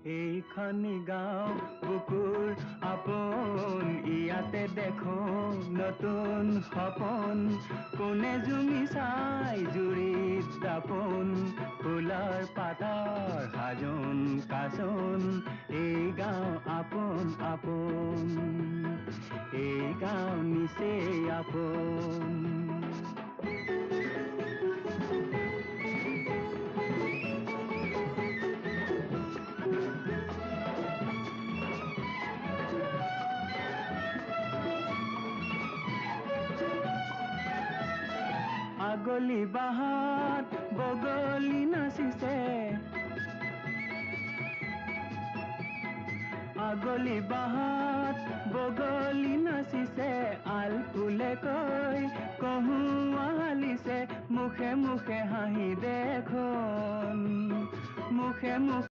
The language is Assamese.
এইখনি গাঁও বুকুৰ আপোন ইয়াতে দেখো নতুন সপোন কোনে জুমি চাই জুৰিত দাপোন ফুলৰ পাতৰ সাজোন কাচোন এই গাঁও আপোন আপোন এই গাঁও নিচেই আপোন আগলি বাহাত বগলি নাচিছে আগলি বাহাত বগলি নাচিছে আলফুলে কৈ কহুৱা হালিছে মুখে মুখে হাঁহি দেখোন মুখে মুখে